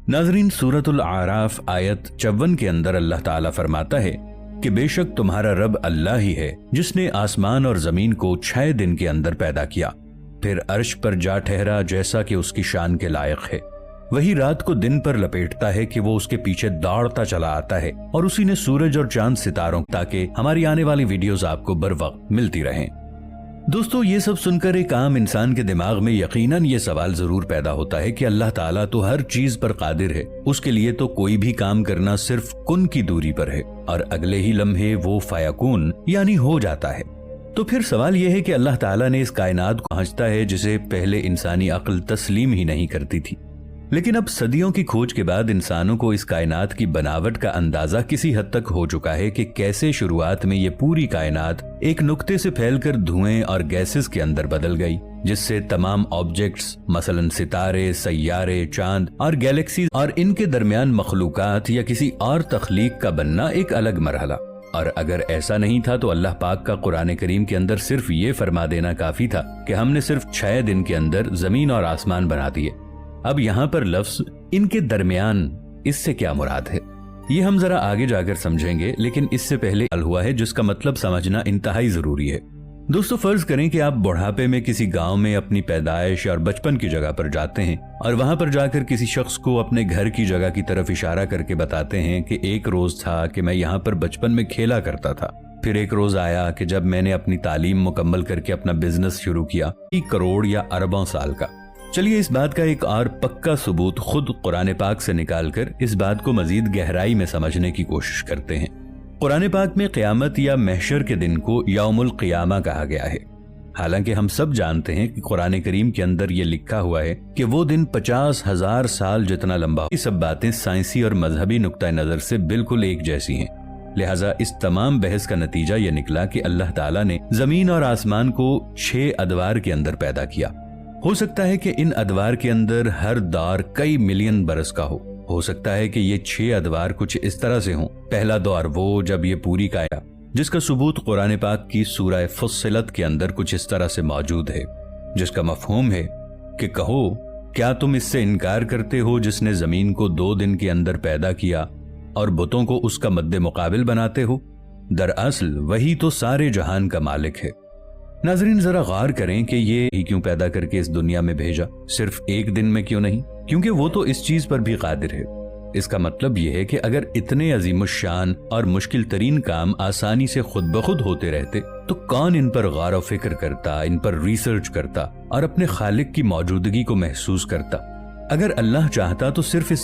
नाजरीन, सूरतुल आराफ आयत 54 के अंदर अल्लाह ताला फरमाता है कि बेशक तुम्हारा रब अल्लाह ही है जिसने आसमान और जमीन को 6 दिन के अंदर पैदा किया, फिर अर्श पर जा ठहरा जैसा कि उसकी शान के लायक है। वही रात को दिन पर लपेटता है कि वो उसके पीछे दौड़ता चला आता है, और उसी ने सूरज और चांद सितारों ताकि हमारी आने वाली वीडियोस आपको बर वक्त मिलती रहें। दोस्तों, ये सब सुनकर एक आम इंसान के दिमाग में यकीनन ये सवाल जरूर पैदा होता है कि अल्लाह ताला तो हर चीज पर कादिर है, उसके लिए तो कोई भी काम करना सिर्फ कुन की दूरी पर है और अगले ही लम्हे वो फयाकून यानी हो जाता है। तो फिर सवाल यह है कि अल्लाह ताला ने इस कायनात को आंचता है जिसे पहले इंसानी अक्ल तस्लीम ही नहीं करती थी, लेकिन अब सदियों की खोज के बाद इंसानों को इस कायनात की बनावट का अंदाजा किसी हद तक हो चुका है कि कैसे शुरुआत में ये पूरी कायनात एक नुक्ते से फैलकर धुएं और गैसेस के अंदर बदल गई, जिससे तमाम ऑब्जेक्ट्स मसलन सितारे, सैयारे, चांद और गैलेक्सी और इनके दरमियान मखलूकात या किसी और तख्लीक का बनना एक अलग मरहला। और अगर ऐसा नहीं था तो अल्लाह पाक का कुरान करीम के अंदर सिर्फ ये फरमा देना काफी था कि हमने सिर्फ 6 दिन के अंदर जमीन और आसमान बना दिए। अब यहाँ पर लफ्ज इनके दरमियान, इससे क्या मुराद है ये हम जरा आगे जाकर समझेंगे, लेकिन इससे पहले हुआ है जिसका मतलब समझना इंतहाई जरूरी है। दोस्तों, फर्ज करें कि आप बुढ़ापे में किसी गांव में अपनी पैदाइश और बचपन की जगह पर जाते हैं और वहां पर जाकर किसी शख्स को अपने घर की जगह की तरफ इशारा करके बताते हैं कि एक रोज था कि मैं यहाँ पर बचपन में खेला करता था, फिर एक रोज आया कि जब मैंने अपनी तालीम मुकम्मल करके अपना बिजनेस शुरू किया, 1 करोड़ या अरबों साल का। चलिए इस बात का एक और पक्का सबूत खुद कुरान पाक से निकालकर इस बात को मजीद गहराई में समझने की कोशिश करते हैं। कुरान पाक में क़यामत या महशर के दिन को यौमुल क़ियामा कहा गया है। हालांकि हम सब जानते हैं कि कुरान करीम के अंदर ये लिखा हुआ है कि वो दिन 50,000 साल जितना लंबा। ये सब बातें साइंसी और मजहबी नुक्ता नजर से बिल्कुल एक जैसी हैं। लिहाजा इस तमाम बहस का नतीजा ये निकला कि अल्लाह ताला ने जमीन और आसमान को 6 अदवार के अंदर पैदा किया। हो सकता है कि इन अदवार के अंदर हर दौर कई मिलियन बरस का हो सकता है कि ये 6 अदवार कुछ इस तरह से हों। पहला दौर वो जब ये पूरी कायनात, जिसका सबूत कुरान पाक की सूरह फुस्सिलत के अंदर कुछ इस तरह से मौजूद है, जिसका मफहूम है कि कहो क्या तुम इससे इनकार करते हो जिसने जमीन को 2 दिन के अंदर पैदा किया और बुतों को उसका मद्दे मुकाबिल बनाते हो? दरअसल वही तो सारे जहान का मालिक है। नाजरीन, जरा गौर करें कि ये ही क्यों पैदा करके इस दुनिया में भेजा, सिर्फ 1 दिन में क्यों नहीं? क्योंकि वो तो इस चीज पर भी कादिर है। इसका मतलब यह है कि अगर इतने अजीमुश्शान और मुश्किल तरीन काम आसानी से खुद ब खुद होते रहते तो कौन इन पर गौर व फिक्र करता, इन पर रिसर्च करता और अपने खालिक की मौजूदगी को महसूस करता? अगर अल्लाह चाहता तो सिर्फ इस